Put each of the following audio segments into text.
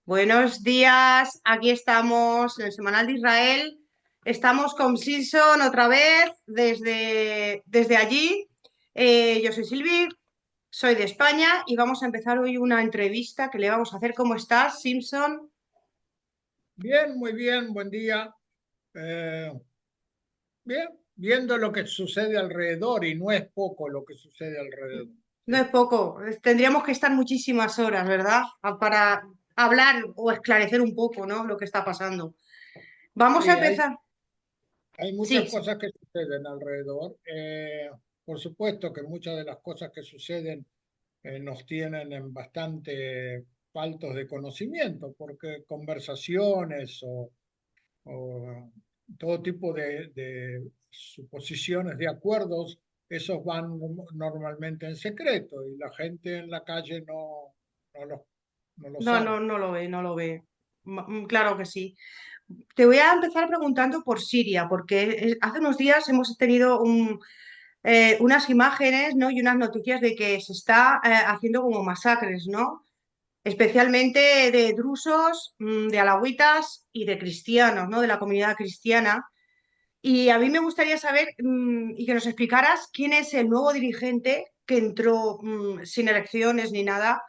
Buenos días, aquí estamos en el Semanal de Israel. Estamos con Simpson otra vez desde allí. Yo soy Silvi, soy de España y vamos a empezar hoy una entrevista que le vamos a hacer. ¿Cómo estás, Simpson? Bien, muy bien, buen día. Eh, Bien, viendo lo que sucede alrededor, y no es poco lo que sucede alrededor. No es Sí, poco, tendríamos que estar muchísimas horas, ¿verdad? Para hablar o esclarecer un poco, ¿no? Lo que está pasando. Vamos a sí, hay, empezar. hay Sí, muchas sí. cosas que suceden alrededor. Por supuesto que muchas de las cosas que suceden nos tienen en bastante faltos de conocimiento, porque conversaciones o todo tipo de suposiciones, de acuerdos, esos van normalmente en secreto y la gente en la calle no lo, no lo No, sabe. no, no lo ve, no lo ve. Claro que sí. Te voy a empezar preguntando por Siria, porque hace unos días hemos tenido unas imágenes, ¿no? Y unas noticias de que se está haciendo como masacres, ¿no? Especialmente de drusos, de alawitas y de cristianos, ¿no? De la comunidad cristiana. Y a mí me gustaría saber y que nos explicaras quién es el nuevo dirigente que entró sin elecciones ni nada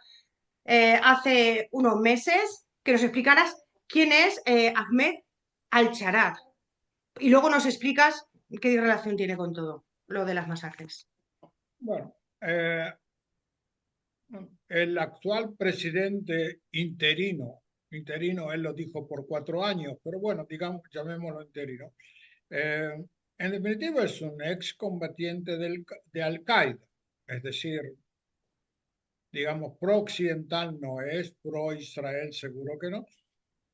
hace unos meses, que nos explicaras quién es Ahmed Al-Sharat. Y luego nos explicas qué relación tiene con todo lo de las masacres. Bueno, el actual presidente interino, él lo dijo por 4 años, pero bueno, digamos, llamémoslo interino. Eh, en definitiva es un excombatiente de Al-Qaeda, es decir, digamos, pro-occidental no es, pro-Israel seguro que no.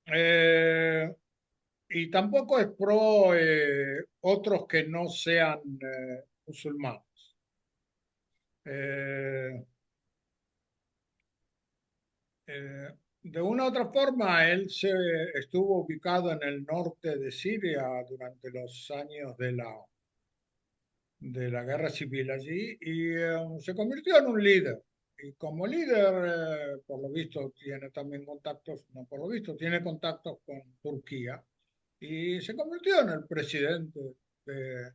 Eh, y tampoco es pro otros que no sean musulmanes. Eh, de una u otra forma, él se estuvo ubicado en el norte de Siria durante los años de la guerra civil allí y se convirtió en un líder. Y como líder, por lo visto, tiene también contactos, no por lo visto, tiene contactos con Turquía y se convirtió en el presidente de,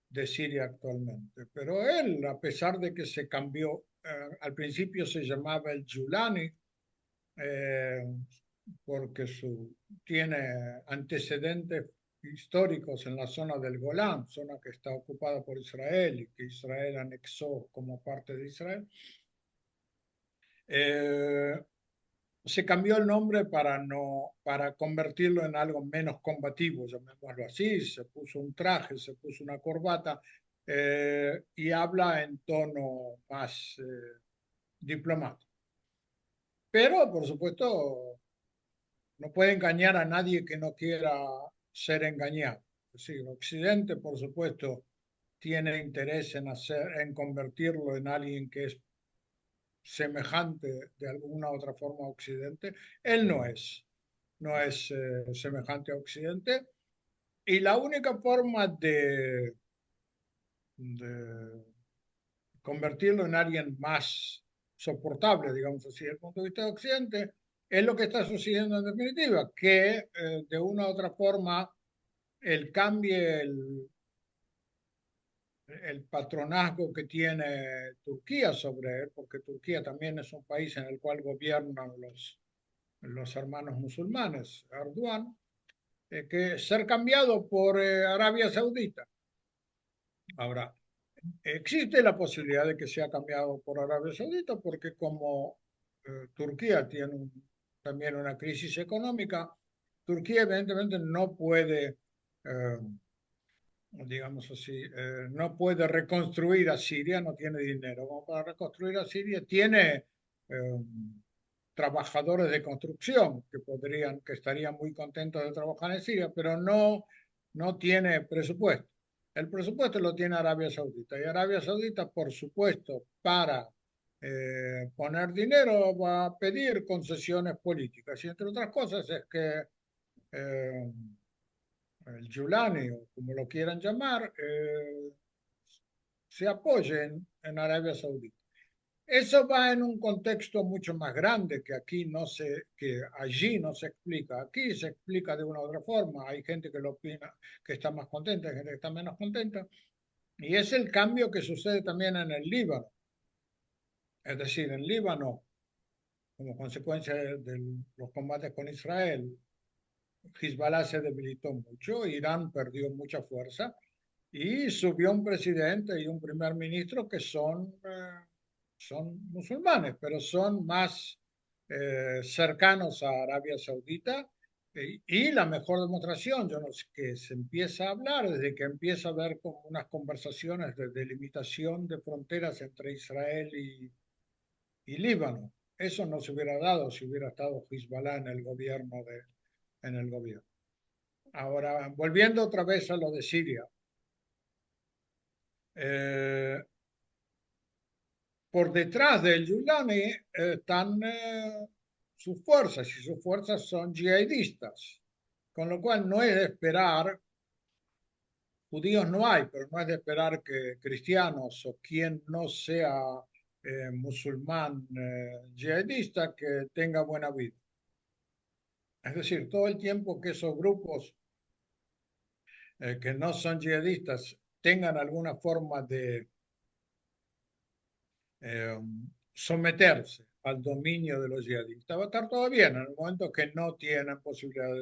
de Siria actualmente. Pero él, a pesar de que se cambió, al principio se llamaba el Giulani, eh, porque tiene antecedentes históricos en la zona del Golán, zona que está ocupada por Israel y que Israel anexó como parte de Israel. Eh, Se cambió el nombre para convertirlo en algo menos combativo, llamémoslo así. Se puso un traje, se puso una corbata y habla en tono más diplomático. Pero, por supuesto, no puede engañar a nadie que no quiera ser engañado. Es decir, Occidente, por supuesto, tiene interés en convertirlo en alguien que es semejante de alguna otra forma a Occidente. Él no es semejante a Occidente. Y la única forma de convertirlo en alguien más soportable, digamos así, desde el punto de vista de Occidente, es lo que está sucediendo en definitiva, que de una u otra forma el cambie el patronazgo que tiene Turquía sobre él, porque Turquía también es un país en el cual gobiernan los hermanos musulmanes, Erdogan, que ser cambiado por Arabia Saudita. Ahora, existe la posibilidad de que sea cambiado por Arabia Saudita porque como Turquía tiene también una crisis económica, Turquía evidentemente no puede, eh, digamos así, no puede reconstruir a Siria, no tiene dinero como para reconstruir a Siria, tiene eh, trabajadores de construcción que estarían muy contentos de trabajar en Siria, pero no tiene presupuesto. El presupuesto lo tiene Arabia Saudita y Arabia Saudita, por supuesto, para poner dinero va a pedir concesiones políticas y entre otras cosas es que eh, el Yulani, o como lo quieran llamar, se apoye en Arabia Saudita. Eso va en un contexto mucho más grande que que allí no se explica. Aquí se explica de una u otra forma. Hay gente que lo opina, que está más contenta, hay gente que está menos contenta. Y es el cambio que sucede también en el Líbano. Es decir, en Líbano, como consecuencia de los combates con Israel, Hezbollah se debilitó mucho, Irán perdió mucha fuerza y subió un presidente y un primer ministro que son musulmanes, pero son más cercanos a Arabia Saudita. Y la mejor demostración, yo no sé, que se empieza a hablar desde que empieza a haber como unas conversaciones de delimitación de fronteras entre Israel y Líbano. Eso no se hubiera dado si hubiera estado Hezbollah en el gobierno en el gobierno. Ahora, volviendo otra vez a lo de Siria, eh, por detrás del Yulani están sus fuerzas y sus fuerzas son yihadistas, con lo cual no es de esperar, judíos no hay, pero no es de esperar que cristianos o quien no sea musulmán yihadista que tenga buena vida. Es decir, todo el tiempo que esos grupos que no son yihadistas tengan alguna forma de eh, someterse al dominio de los yihadistas, va a estar todo bien. En el momento que no tienen posibilidad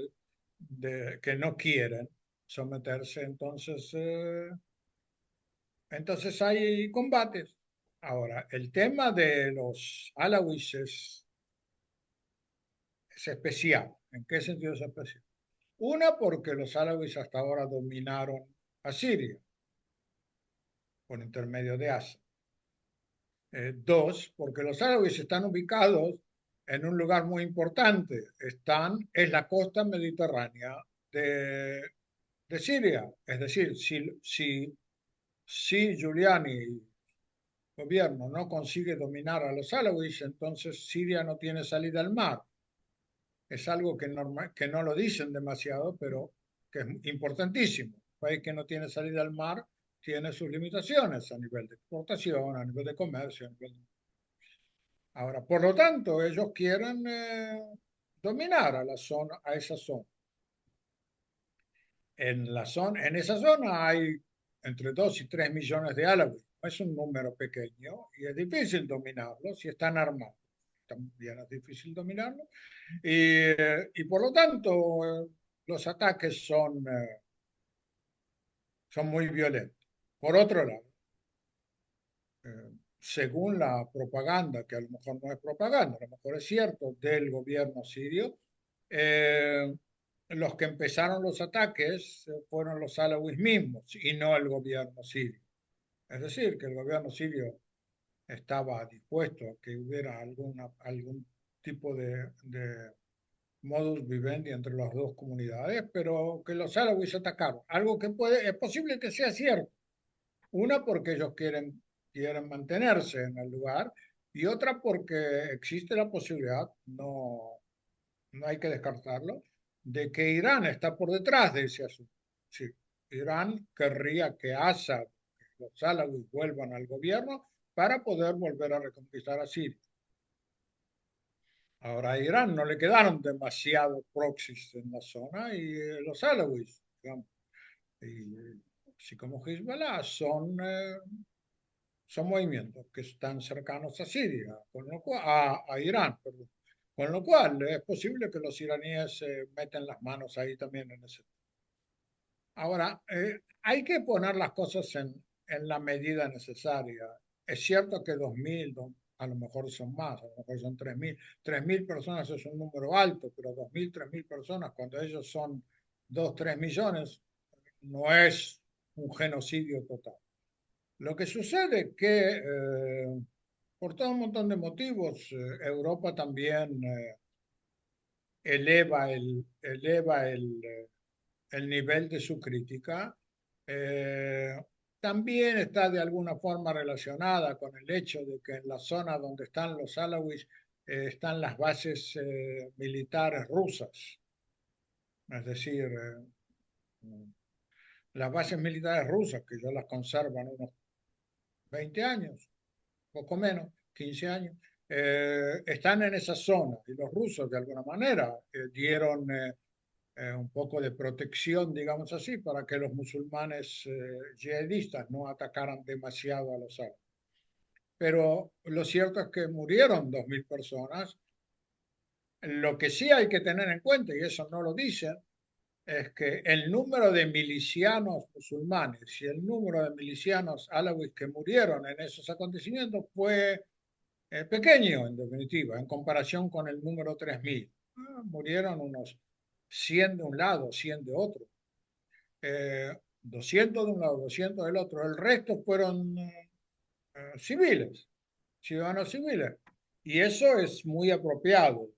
que no quieren someterse, entonces hay combates. Ahora, el tema de los alawíes es especial. ¿En qué sentido es especial? Una, porque los alawíes hasta ahora dominaron a Siria por intermedio de Assad. Dos, porque los árabes están ubicados en un lugar muy importante. Es la costa mediterránea de Siria. Es decir, si Giuliani, gobierno, no consigue dominar a los árabes, entonces Siria no tiene salida al mar. Es algo que no lo dicen demasiado, pero que es importantísimo. Un país que no tiene salida al mar tiene sus limitaciones a nivel de exportación, a nivel de comercio, a nivel de... Ahora, por lo tanto, ellos quieren dominar a la zona, a esa zona. En esa zona hay entre 2 y 3 millones de árabes. No es un número pequeño y es difícil dominarlo si están armados. También es difícil dominarlo. Y por lo tanto, los ataques son muy violentos. Por otro lado, según la propaganda, que a lo mejor no es propaganda, a lo mejor es cierto, del gobierno sirio, eh, los que empezaron los ataques fueron los alawíes mismos y no el gobierno sirio. Es decir, que el gobierno sirio estaba dispuesto a que hubiera algún tipo de modus vivendi entre las dos comunidades, pero que los alawíes atacaron. Algo que es posible que sea cierto. Una porque ellos quieren mantenerse en el lugar y otra porque existe la posibilidad, no hay que descartarlo, de que Irán está por detrás de ese asunto. Sí, Irán querría que Assad, que los alawíes vuelvan al gobierno para poder volver a reconquistar a Siria. Ahora a Irán no le quedaron demasiados proxies en la zona y los alawíes, digamos, y, así como Hezbollah, son movimientos que están cercanos a Siria, a Irán, perdón. Con lo cual es posible que los iraníes metan las manos ahí también en ese. Ahora, hay que poner las cosas en la medida necesaria. Es cierto que 2.000, a lo mejor son más, a lo mejor son 3.000. 3.000 personas es un número alto, pero 2.000, 3.000 personas, cuando ellos son 2, 3 millones, no es un genocidio total. Lo que sucede es que por todo un montón de motivos, Europa también eleva el nivel de su crítica. Eh, También está de alguna forma relacionada con el hecho de que en la zona donde están los alawíes están las bases militares rusas. Es decir, las bases militares rusas, que ya las conservan unos 20 años, poco menos, 15 años, están en esa zona y los rusos de alguna manera dieron un poco de protección, digamos así, para que los musulmanes yihadistas no atacaran demasiado a los árabes. Pero lo cierto es que murieron 2.000 personas. Lo que sí hay que tener en cuenta, y eso no lo dicen, es que el número de milicianos musulmanes y el número de milicianos alawíes que murieron en esos acontecimientos fue pequeño, en definitiva, en comparación con el número 3.000. Murieron unos 100 de un lado, 100 de otro, 200 de un lado, 200 del otro. El resto fueron civiles, ciudadanos civiles. Y eso es muy apropiado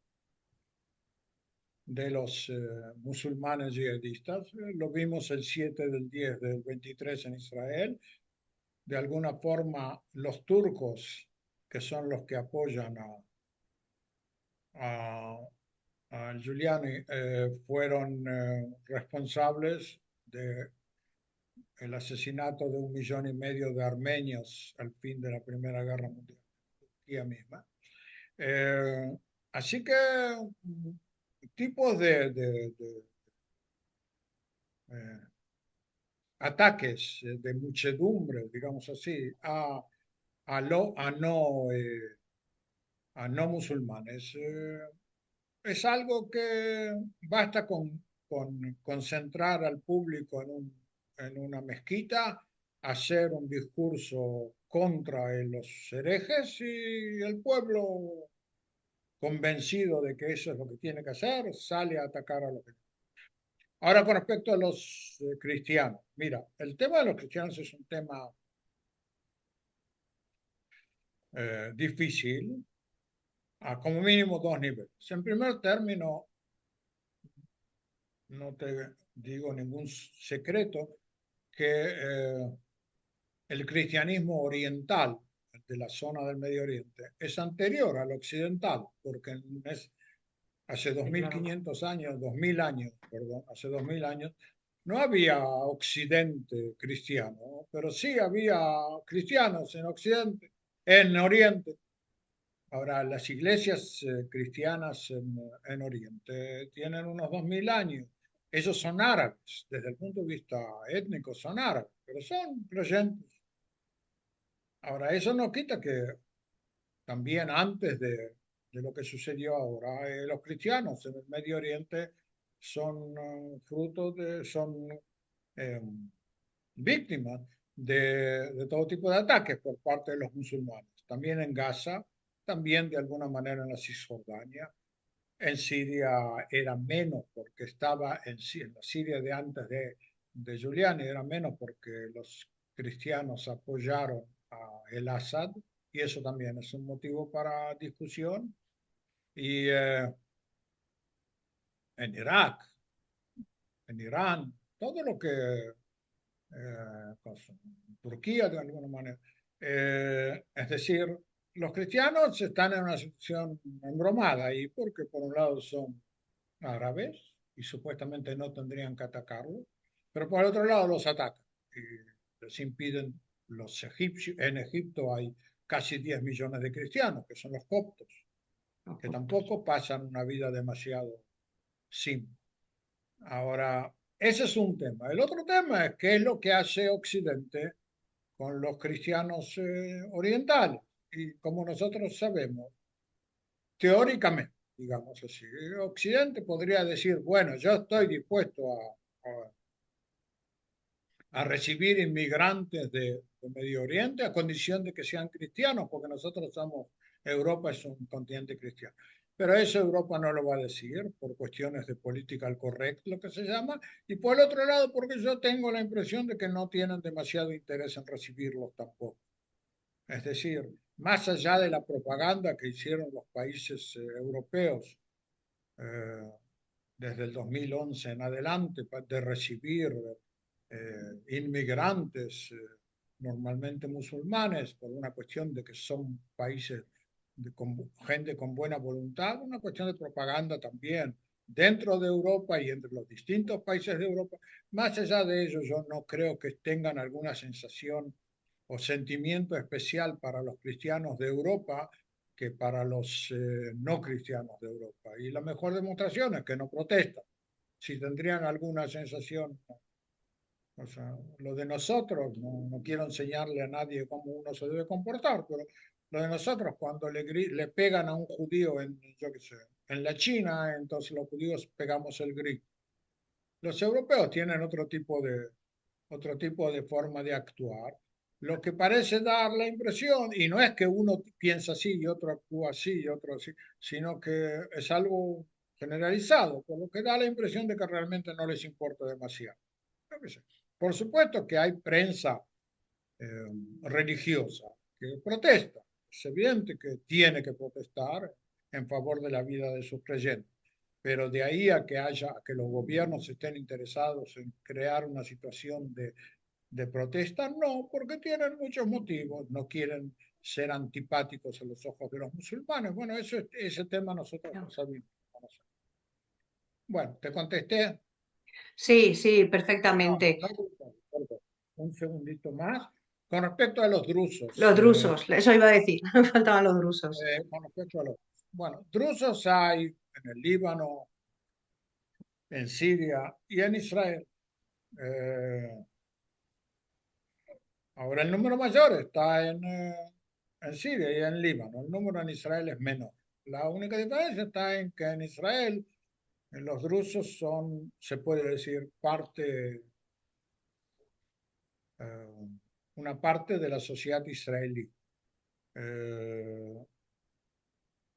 de los musulmanes yihadistas. Lo vimos el 7 del 10 del 23 en Israel. De alguna forma, los turcos, que son los que apoyan a, a Giuliani, fueron responsables del asesinato de 1,5 millones de armenios al fin de la Primera Guerra Mundial, Turquía misma. Eh, Así que tipos eh, ataques de muchedumbre, digamos así, a no musulmanes. Es algo que basta con concentrar al público en una mezquita, hacer un discurso contra los herejes y el pueblo, convencido de que eso es lo que tiene que hacer, sale a atacar a los herejes. Ahora, con respecto a los cristianos, mira, el tema de los cristianos es un tema difícil, a como mínimo dos niveles. En primer término, no te digo ningún secreto que el cristianismo oriental de la zona del Medio Oriente es anterior al occidental, porque hace Sí, claro. 2.500 años, 2.000 años, perdón, hace 2.000 años, no había occidente cristiano, ¿no? Pero sí había cristianos en occidente, en oriente. Ahora, las iglesias cristianas en Oriente tienen unos 2.000 años. Ellos son árabes, desde el punto de vista étnico son árabes, pero son creyentes. Ahora, eso no quita que también antes de lo que sucedió ahora, los cristianos en el Medio Oriente son son eh, víctimas de todo tipo de ataques por parte de los musulmanes. También en Gaza, también de alguna manera en la Cisjordania. En Siria era menos porque estaba en la Siria de antes de Giuliani, era menos porque los cristianos apoyaron a el Assad y eso también es un motivo para discusión. Y en Irak, en Irán, todo lo que con Turquía de alguna manera. Es decir, los cristianos están en una situación embromada ahí porque por un lado son árabes y supuestamente no tendrían que atacarlo, pero por el otro lado los atacan y les impiden los egipcios. En Egipto hay casi 10 millones de cristianos, que son los coptos, Los que coptos. tampoco pasan una vida demasiado simple. Ahora, ese es un tema. El otro tema es qué es lo que hace Occidente con los cristianos orientales. Y como nosotros sabemos, teóricamente, digamos así, Occidente podría decir, bueno, yo estoy dispuesto a recibir inmigrantes de Medio Oriente a condición de que sean cristianos, porque nosotros somos, Europa es un continente cristiano. Pero eso Europa no lo va a decir por cuestiones de political correct, lo que se llama, y por el otro lado, porque yo tengo la impresión de que no tienen demasiado interés en recibirlos tampoco. Es decir, más allá de la propaganda que hicieron los países europeos eh, desde el 2011 en adelante de recibir inmigrantes, normalmente musulmanes, por una cuestión de que son países con gente con buena voluntad, una cuestión de propaganda también dentro de Europa y entre los distintos países de Europa. Más allá de ello, yo no creo que tengan alguna sensación o sentimiento especial para los cristianos de Europa que para los no cristianos de Europa. Y la mejor demostración es que no protestan. Si tendrían alguna sensación, o sea, lo de nosotros, no quiero enseñarle a nadie cómo uno se debe comportar, pero lo de nosotros cuando le pegan a un judío en, yo qué sé, en la China, entonces los judíos pegamos el grito. Los europeos tienen otro tipo de forma de actuar, lo que parece dar la impresión, y no es que uno piensa así y otro actúa así y otro así, sino que es algo generalizado, por lo que da la impresión de que realmente no les importa demasiado. Yo qué sé. Por supuesto que hay prensa eh, religiosa que protesta. Es evidente que tiene que protestar en favor de la vida de sus creyentes, pero de ahí a que a que los gobiernos estén interesados en crear una situación de protesta, no, porque tienen muchos motivos, no quieren ser antipáticos a los ojos de los musulmanes. Bueno, ese tema nosotros lo sabemos. Bueno, te contesté. Sí, sí, No, perfectamente. no, perdón. Un segundito más. Con respecto a los drusos, Los drusos, eso iba a decir, me faltaban los drusos. con respecto a los, bueno, drusos hay en el Líbano, en Siria y en Israel. Eh, Ahora el número mayor está en Siria y en Líbano. El número en Israel es menor. La única diferencia está en que en Israel los drusos son, se puede decir, eh, una parte de la sociedad israelí. Eh,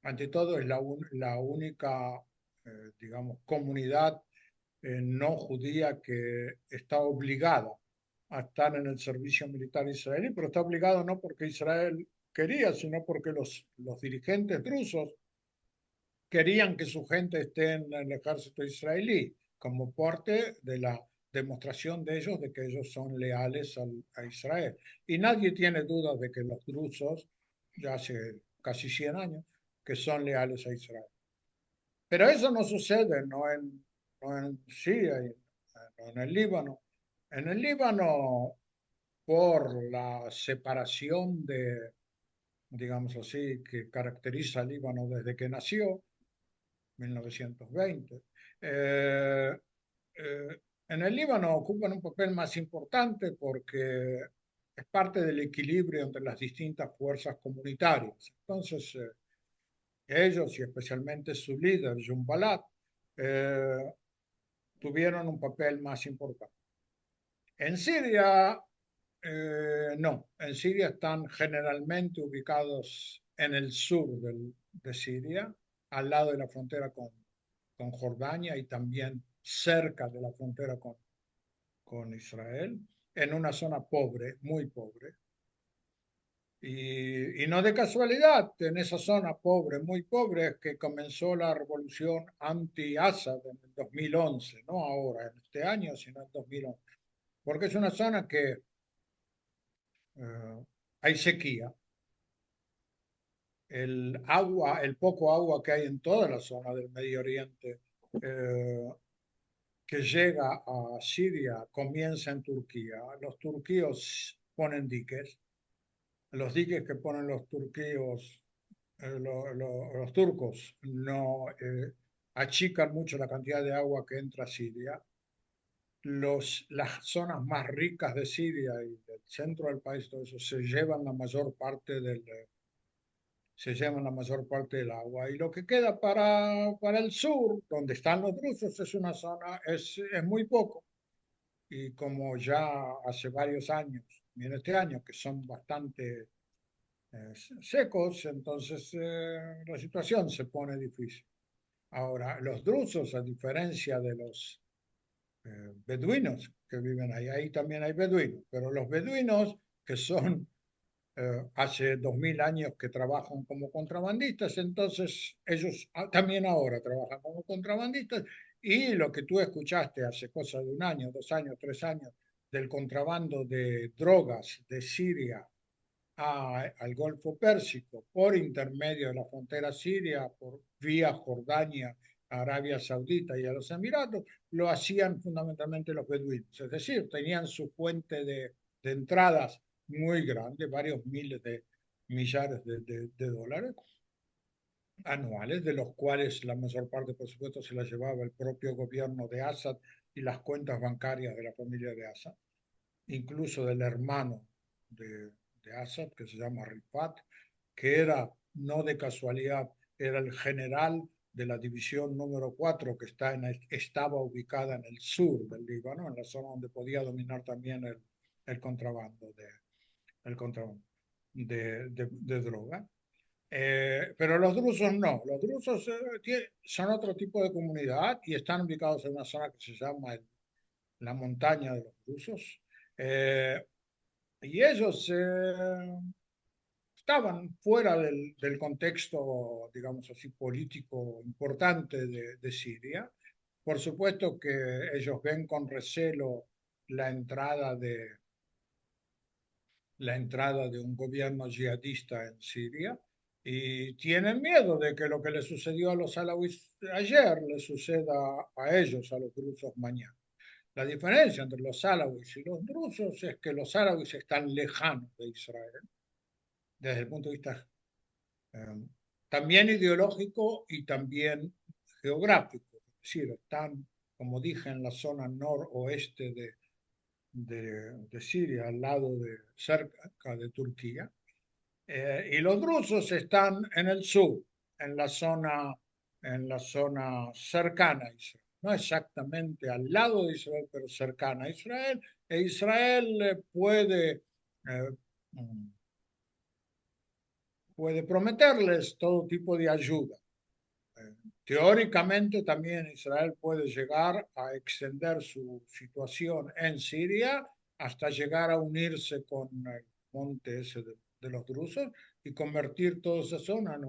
Ante todo es la única, digamos, comunidad no judía que está obligada a estar en el servicio militar israelí, pero está obligado no porque Israel quería, sino porque los dirigentes drusos querían que su gente esté en el ejército israelí, como parte de la demostración de ellos de que ellos son leales a Israel. Y nadie tiene dudas de que los drusos, ya hace casi 100 años, que son leales a Israel. Pero eso no sucede, no en Siria, no en el Líbano. En el Líbano, por la separación de, digamos así, que caracteriza al Líbano desde que nació, 1920, eh, en el Líbano ocupan un papel más importante porque es parte del equilibrio entre las distintas fuerzas comunitarias. Entonces, ellos y especialmente su líder, Jumbalat, eh, tuvieron un papel más importante. En Siria, no, en Siria están generalmente ubicados en el sur de Siria, al lado de la frontera con Jordania y también cerca de la frontera con Israel, en una zona pobre, muy pobre. Y no de casualidad, en esa zona pobre, muy pobre, es que comenzó la revolución anti-Assad en el 2011, no ahora, en este año, sino en 2011, porque es una zona que hay sequía, el agua, el poco agua que hay en toda la zona del Medio Oriente, eh, que llega a Siria, comienza en Turquía. Los turquíos ponen diques, los diques que ponen los turquíos los turcos no achican mucho la cantidad de agua que entra a Siria. Las zonas más ricas de Siria y del centro del país, todo eso, se llevan la mayor parte del agua. Y lo que queda para el sur, donde están los drusos, es una zona, es muy poco. Y como ya hace varios años, y en este año, que son bastante secos, entonces la situación se pone difícil. Ahora, los drusos, a diferencia de los beduinos que viven ahí, ahí también hay beduinos, pero los beduinos que son hace 2000 años que trabajan como contrabandistas, entonces ellos también ahora trabajan como contrabandistas y lo que tú escuchaste hace cosa de un año, 2 años, 3 años, del contrabando de drogas de Siria al Golfo Pérsico por intermedio de la frontera siria, por vía Jordania, Arabia Saudita y a los Emiratos, lo hacían fundamentalmente los beduinos, es decir, tenían su fuente de entradas muy grande, varios miles de millares de dólares anuales, de los cuales la mayor parte, por supuesto, se la llevaba el propio gobierno de Assad y las cuentas bancarias de la familia de Assad, incluso del hermano de Assad, que se llama Rifat, que era, no de casualidad, era el general de la división número 4 que estaba ubicada en el sur del Líbano, en la zona donde podía dominar también el contrabando el contrabando de droga. Pero los drusos no, los drusos son otro tipo de comunidad y están ubicados en una zona que se llama la montaña de los drusos. Eh, y ellos estaban fuera del contexto, digamos así, político importante de Siria. Por supuesto que ellos ven con recelo la entrada la entrada de un gobierno yihadista en Siria y tienen miedo de que lo que le sucedió a los alawíes ayer le suceda a ellos, a los drusos mañana. La diferencia entre los alawíes y los drusos es que los alawíes están lejanos de Israel desde el punto de vista eh, también ideológico y también geográfico. Es decir, están, como dije, en la zona noroeste de Siria, al lado cerca de Turquía. Y los drusos están en el sur, en en la zona cercana a Israel. No exactamente al lado de Israel, pero cercana a Israel. E Israel eh, puede prometerles todo tipo de ayuda. Eh, Teóricamente también Israel puede llegar a extender su situación en Siria hasta llegar a unirse con el monte ese de los drusos y convertir toda esa zona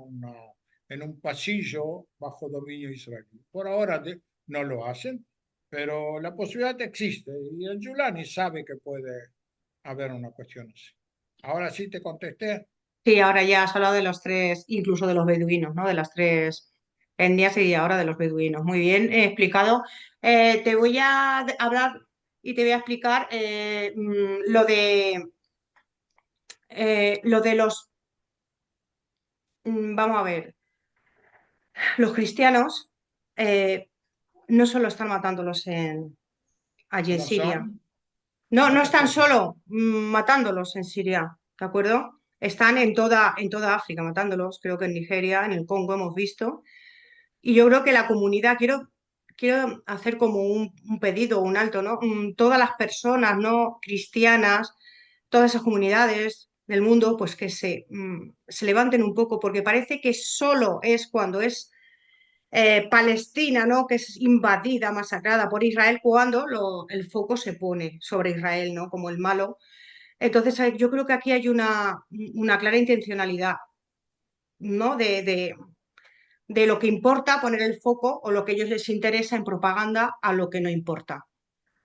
en un pasillo bajo dominio israelí. Por ahora no lo hacen, pero la posibilidad existe y el Yulani sabe que puede haber una cuestión así. Ahora sí te contesté. Sí, ahora ya has hablado de los tres, incluso de los beduinos, ¿no? De las tres etnias y ahora de los beduinos. Muy bien explicado. Te voy a hablar y te voy a explicar lo de los, vamos a ver, los cristianos no solo están matándolos allí en No Siria. son, No, no no te están escucho. solo matándolos en Siria, ¿de acuerdo? Están en toda África matándolos, creo que en Nigeria, en el Congo hemos visto. Y yo creo que la comunidad, quiero hacer como un pedido, un alto, ¿no? Todas las personas no cristianas, todas esas comunidades del mundo, pues que se levanten un poco, porque parece que solo es cuando es Palestina, ¿no? Que es invadida, masacrada por Israel, cuando el foco se pone sobre Israel, ¿no? Como el malo. Entonces, yo creo que aquí hay una clara intencionalidad, ¿no? De lo que importa poner el foco o lo que a ellos les interesa en propaganda a lo que no importa.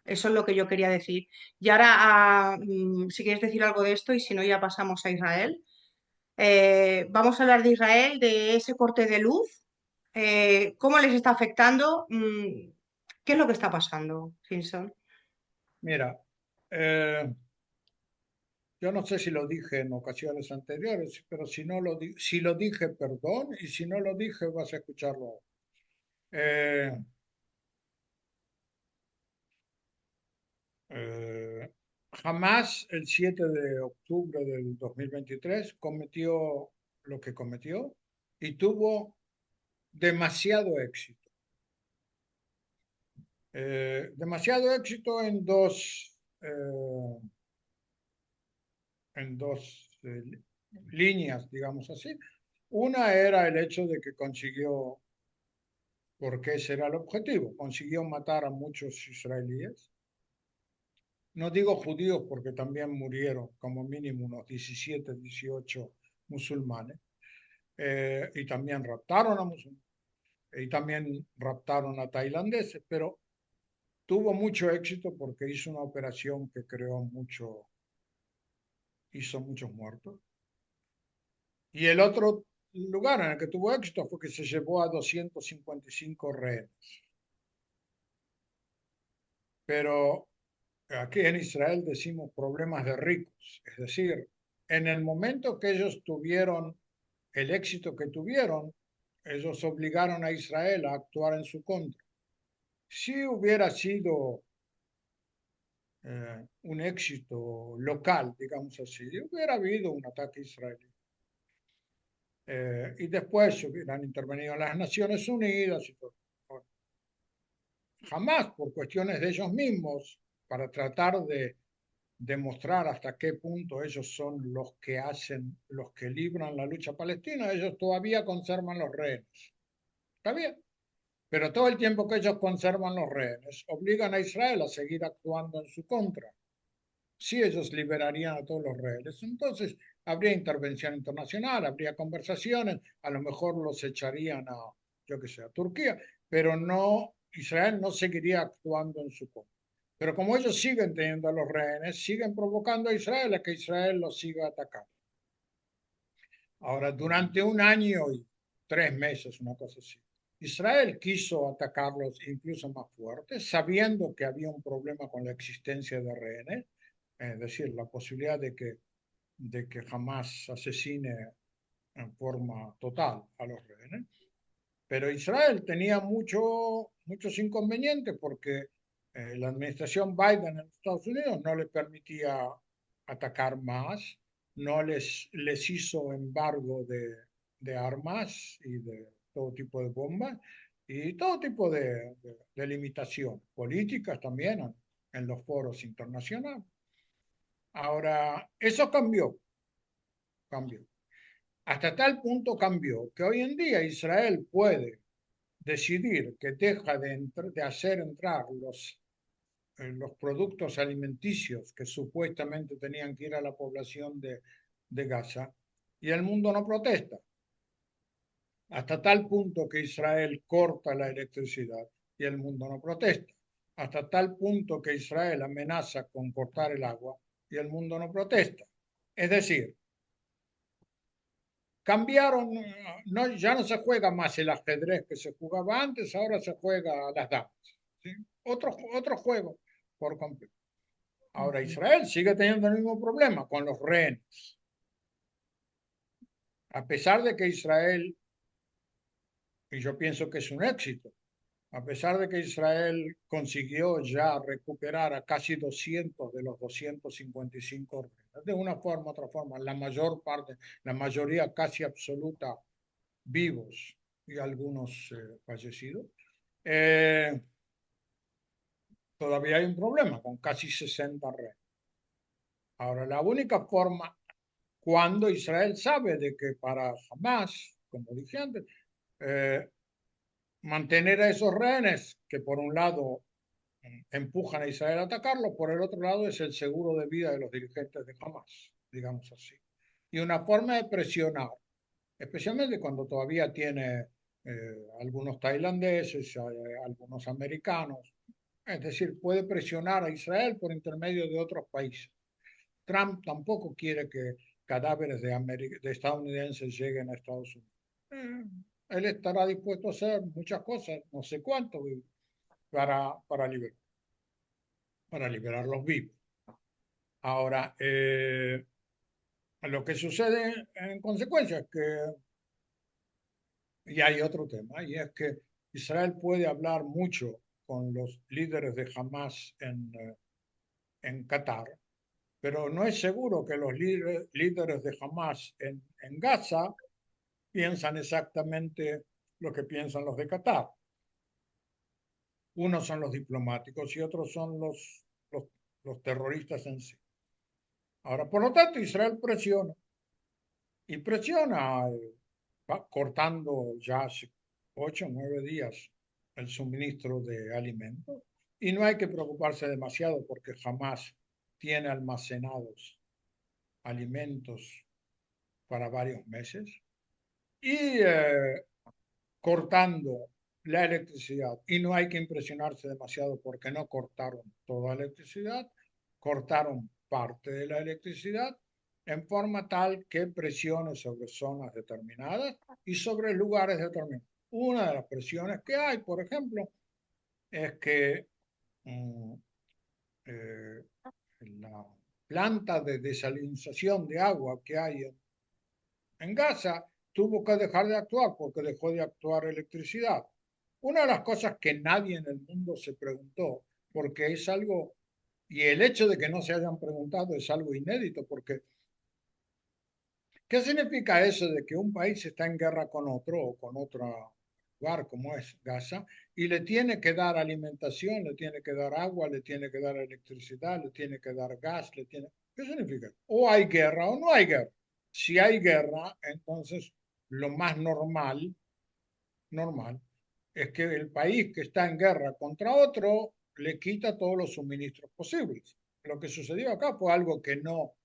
Eso es lo que yo quería decir. Y ahora, si quieres decir algo de esto y si no, ya pasamos a Israel. Vamos a hablar de Israel, de ese corte de luz. ¿Cómo les está afectando? ¿Qué es lo que está pasando, Finson? Mira, yo no sé si lo dije en ocasiones anteriores, pero si lo dije, perdón, y si no lo dije, vas a escucharlo ahora. Eh, eh, Jamás el 7 de octubre del 2023 cometió lo que cometió y tuvo demasiado éxito. Demasiado éxito en dos líneas, digamos así. Una era el hecho de que consiguió, porque ese era el objetivo, consiguió matar a muchos israelíes. No digo judíos porque también murieron como mínimo unos 17, 18 musulmanes. Y también raptaron a musulmanes. Y también raptaron a tailandeses, pero tuvo mucho éxito porque hizo una operación que hizo muchos muertos. Y el otro lugar en el que tuvo éxito fue que se llevó a 255 rehenes. Pero aquí en Israel decimos problemas de ricos, es decir, en el momento que ellos tuvieron el éxito que tuvieron, ellos obligaron a Israel a actuar en su contra. Si hubiera sido un éxito local, digamos así, hubiera habido un ataque israelí. Y después hubieran intervenido las Naciones Unidas y todo. Bueno, jamás por cuestiones de ellos mismos, para tratar de demostrar hasta qué punto ellos son los que hacen, los que libran la lucha palestina, ellos todavía conservan los rehenes. Está bien, pero todo el tiempo que ellos conservan los rehenes, obligan a Israel a seguir actuando en su contra. Si ellos liberarían a todos los rehenes, entonces habría intervención internacional, habría conversaciones, a lo mejor los echarían a, yo que sé, a Turquía, pero no, Israel no seguiría actuando en su contra. Pero como ellos siguen teniendo a los rehenes, siguen provocando a Israel a que Israel los siga atacando. Ahora, durante un año y 3 meses, una cosa así, Israel quiso atacarlos incluso más fuertes, sabiendo que había un problema con la existencia de rehenes, es decir, la posibilidad de que jamás asesine en forma total a los rehenes. Pero Israel tenía muchos inconvenientes porque la administración Biden en Estados Unidos no le permitía atacar más, no les hizo embargo de armas y de todo tipo de bombas y todo tipo de limitaciones políticas también en los foros internacionales. Ahora, eso cambió. Hasta tal punto cambió que hoy en día Israel puede decidir que deja de hacer entrar los productos alimenticios que supuestamente tenían que ir a la población de Gaza y el mundo no protesta. Hasta tal punto que Israel corta la electricidad y el mundo no protesta. Hasta tal punto que Israel amenaza con cortar el agua y el mundo no protesta. Es decir, cambiaron, no, ya no se juega más el ajedrez que se jugaba antes, ahora se juega a las damas. ¿Sí? Otro juego por completo. Ahora Ujú. Israel sigue teniendo el mismo problema con los rehenes. A pesar de que Israel, y yo pienso que es un éxito, a pesar de que Israel consiguió ya recuperar a casi 200 de los 255 rehenes, de una forma u otra forma, la mayor parte, la mayoría casi absoluta vivos y algunos fallecidos, eh, todavía hay un problema con casi 60 rehenes. Ahora, la única forma, cuando Israel sabe de que para Hamas, como dije antes, eh, mantener a esos rehenes, que por un lado empujan a Israel a atacarlo, por el otro lado es el seguro de vida de los dirigentes de Hamas, digamos así. Y una forma de presionar, especialmente cuando todavía tiene algunos tailandeses, algunos americanos, es decir, puede presionar a Israel por intermedio de otros países. Trump tampoco quiere que cadáveres de estadounidenses lleguen a Estados Unidos. Él estará dispuesto a hacer muchas cosas, no sé cuánto, para liberar los vivos. Ahora, lo que sucede en consecuencia es que, y hay otro tema, y es que Israel puede hablar mucho con los líderes de Hamas en Qatar, pero no es seguro que los líderes de Hamas en Gaza piensan exactamente lo que piensan los de Qatar. Unos son los diplomáticos y otros son los terroristas en sí. Ahora, por lo tanto, Israel presiona y presiona, va cortando ya hace 8 o 9 días el suministro de alimentos y no hay que preocuparse demasiado porque jamás tiene almacenados alimentos para varios meses y cortando la electricidad. Y no hay que impresionarse demasiado porque no cortaron toda la electricidad, cortaron parte de la electricidad en forma tal que presione sobre zonas determinadas y sobre lugares determinados. Una de las presiones que hay, por ejemplo, es que eh, la planta de desalinización de agua que hay en Gaza tuvo que dejar de actuar porque dejó de actuar electricidad. Una de las cosas que nadie en el mundo se preguntó, porque es algo, y el hecho de que no se hayan preguntado es algo inédito, porque ¿qué significa eso de que un país está en guerra con otro o con otro lugar como es Gaza y le tiene que dar alimentación, le tiene que dar agua, le tiene que dar electricidad, le tiene que dar gas, le tiene... ¿Qué significa? O hay guerra o no hay guerra. Si hay guerra, entonces lo más normal es que el país que está en guerra contra otro le quita todos los suministros posibles. Lo que sucedió acá fue algo que no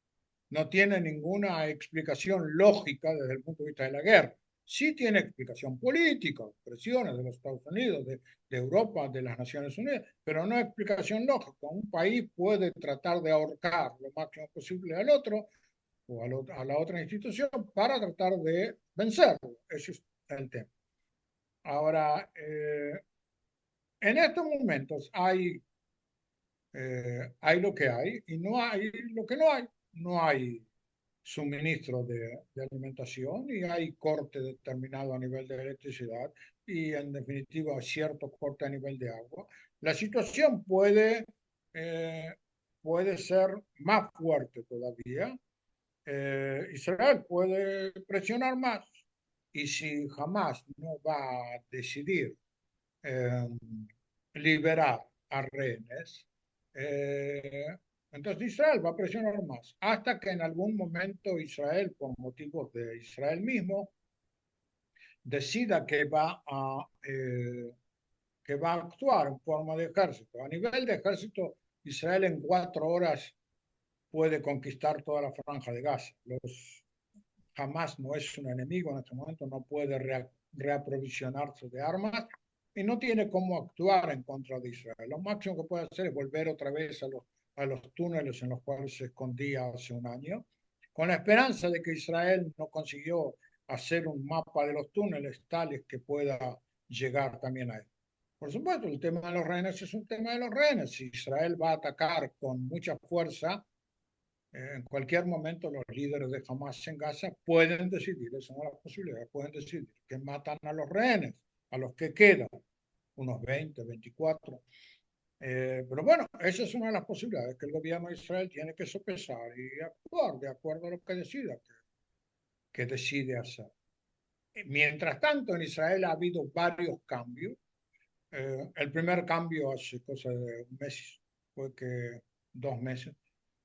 tiene ninguna explicación lógica desde el punto de vista de la guerra. Sí tiene explicación política, presiones de los Estados Unidos, de Europa, de las Naciones Unidas, pero no explicación lógica. Un país puede tratar de ahorcar lo máximo posible al otro o a la otra institución para tratar de vencerlo. Ese es el tema. Ahora, en estos momentos hay lo que hay y no hay lo que no hay. No hay suministro de alimentación y hay corte determinado a nivel de electricidad y en definitiva cierto corte a nivel de agua. La situación eh, puede ser más fuerte todavía. Israel puede presionar más y si jamás no va a decidir eh, liberar a rehenes, eh, entonces Israel va a presionar más, hasta que en algún momento Israel, por motivos de Israel mismo, decida que va a actuar en forma de ejército. A nivel de ejército, Israel en 4 horas puede conquistar toda la franja de Gaza. Hamas no es un enemigo en este momento, no puede reaprovisionarse de armas y no tiene cómo actuar en contra de Israel. Lo máximo que puede hacer es volver otra vez a los túneles en los cuales se escondía hace un año, con la esperanza de que Israel no consiguió hacer un mapa de los túneles tales que pueda llegar también a él. Por supuesto, el tema de los rehenes es un tema de los rehenes. Si Israel va a atacar con mucha fuerza, en cualquier momento los líderes de Hamas en Gaza pueden decidir, esa es una de las posibilidades, pueden decidir que matan a los rehenes, a los que quedan, unos 20, 24. Pero bueno, esa es una de las posibilidades que el gobierno de Israel tiene que sopesar y actuar de acuerdo a lo que decida, que decide hacer. Mientras tanto, en Israel ha habido varios cambios. El primer cambio hace cosa de un mes, fue que 2 meses,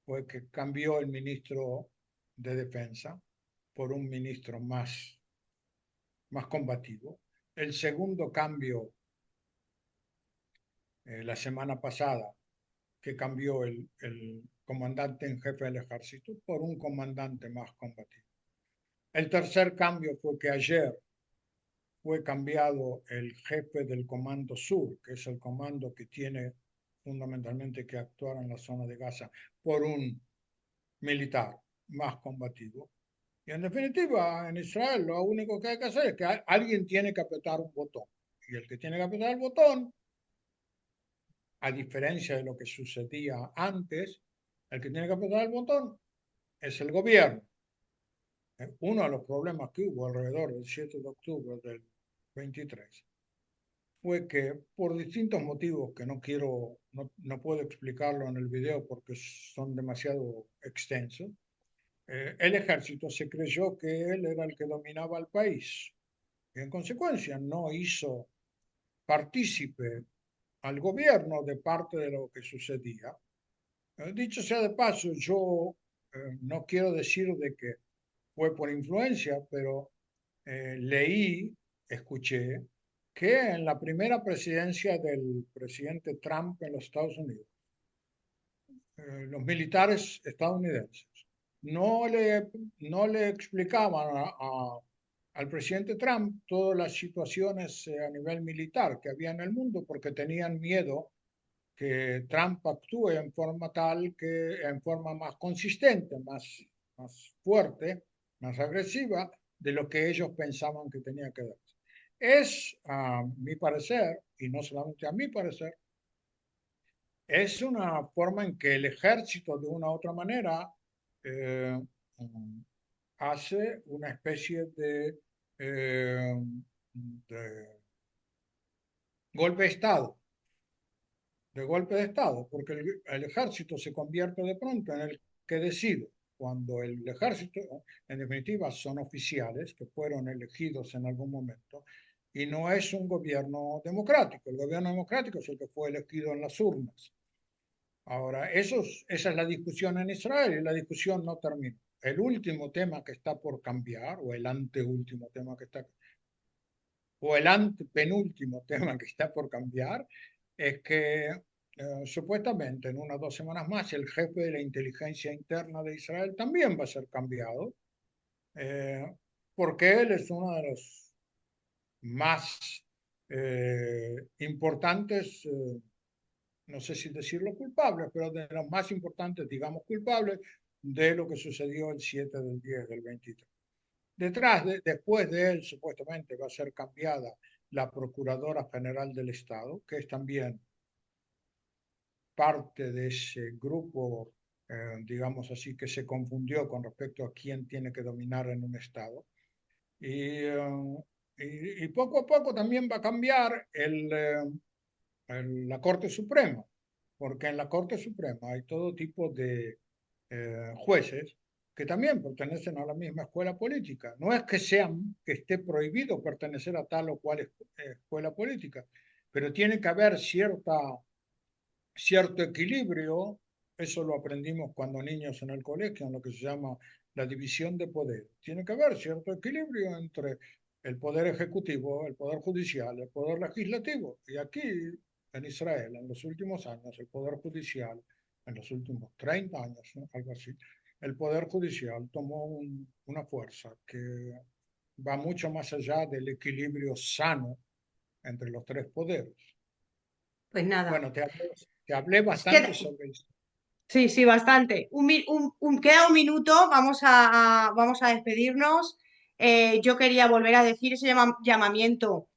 fue que cambió el ministro de Defensa por un ministro más combativo. El segundo cambio, la semana pasada, que cambió el comandante en jefe del ejército por un comandante más combativo. El tercer cambio fue que ayer fue cambiado el jefe del Comando Sur, que es el comando que tiene fundamentalmente que actuar en la zona de Gaza, por un militar más combativo. Y en definitiva, en Israel lo único que hay que hacer es que alguien tiene que apretar un botón. Y el que tiene que apretar el botón, a diferencia de lo que sucedía antes, el que tiene que apretar el botón es el gobierno. Uno de los problemas que hubo alrededor del 7 de octubre del 23 fue que por distintos motivos que no puedo explicarlo en el video porque son demasiado extensos, el ejército se creyó que él era el que dominaba el país y en consecuencia no hizo partícipe al gobierno de parte de lo que sucedía. Dicho sea de paso, yo no quiero decir de que fue por influencia, pero escuché que en la primera presidencia del presidente Trump en los Estados Unidos, los militares estadounidenses no le, no le explicaban al presidente Trump todas las situaciones a nivel militar que había en el mundo porque tenían miedo que Trump actúe en forma tal que, en forma más consistente, más fuerte, más agresiva de lo que ellos pensaban que tenía que dar. Es, a mi parecer, y no solamente a mi parecer, es una forma en que el ejército, de una u otra manera, eh, mm, hace una especie eh, de golpe de Estado, porque el ejército se convierte de pronto en el que decide. Cuando el ejército, en definitiva, son oficiales que fueron elegidos en algún momento y no es un gobierno democrático. El gobierno democrático es el que fue elegido en las urnas. Ahora, esa es la discusión en Israel y la discusión no termina. El último tema que está por cambiar, o el anteúltimo tema que está, o el antepenúltimo tema que está por cambiar, es que supuestamente en unas 2 semanas más el jefe de la inteligencia interna de Israel también va a ser cambiado, eh, porque él es uno de los más importantes, no sé si decirlo culpables, pero de los más importantes, digamos culpables, de lo que sucedió el 7 del 10 del 23. Después de él, supuestamente va a ser cambiada la Procuradora General del Estado, que es también parte de ese grupo, digamos así, que se confundió con respecto a quién tiene que dominar en un Estado. Y poco a poco también va a cambiar la Corte Suprema, porque en la Corte Suprema hay todo tipo de jueces que también pertenecen a la misma escuela política. No es que esté prohibido pertenecer a tal o cual escuela política, pero tiene que haber cierto equilibrio. Eso lo aprendimos cuando niños en el colegio, en lo que se llama la división de poder. Tiene que haber cierto equilibrio entre el poder ejecutivo, el poder judicial, el poder legislativo. Y aquí, en Israel, en los últimos años, el poder judicial, en los últimos 30 años, ¿no? Algo así, el poder judicial tomó una fuerza que va mucho más allá del equilibrio sano entre los tres poderes. Pues nada. Bueno, te hablé Queda- bastante sobre eso. Sí, sí, bastante. Queda un minuto, vamos a despedirnos. Yo quería volver a decir ese ¿Cómo? llamamiento,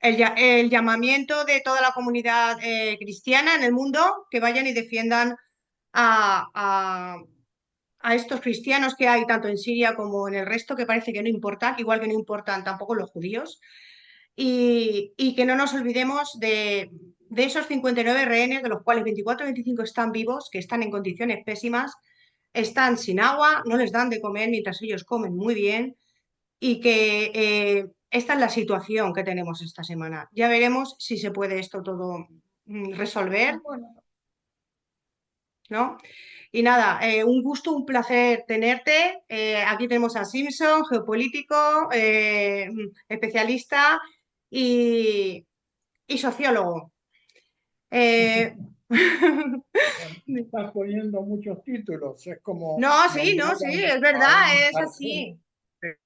el llamamiento de toda la comunidad cristiana en el mundo que vayan y defiendan a, a- a estos cristianos que hay tanto en Siria como en el resto, que parece que no importan, igual que no importan tampoco los judíos y que no nos olvidemos de esos 59 rehenes, de los cuales 24 o 25 están vivos, que están en condiciones pésimas, están sin agua, no les dan de comer mientras ellos comen muy bien y que esta es la situación que tenemos esta semana. Ya veremos si se puede esto todo resolver, Bueno, ¿no? Y nada, un gusto, un placer tenerte. Aquí tenemos a Simpson, geopolítico, especialista y, y sociólogo. Eh, me estás poniendo muchos títulos. Es como No, sí, no, nombrar sí, es a verdad, un es sargento, así.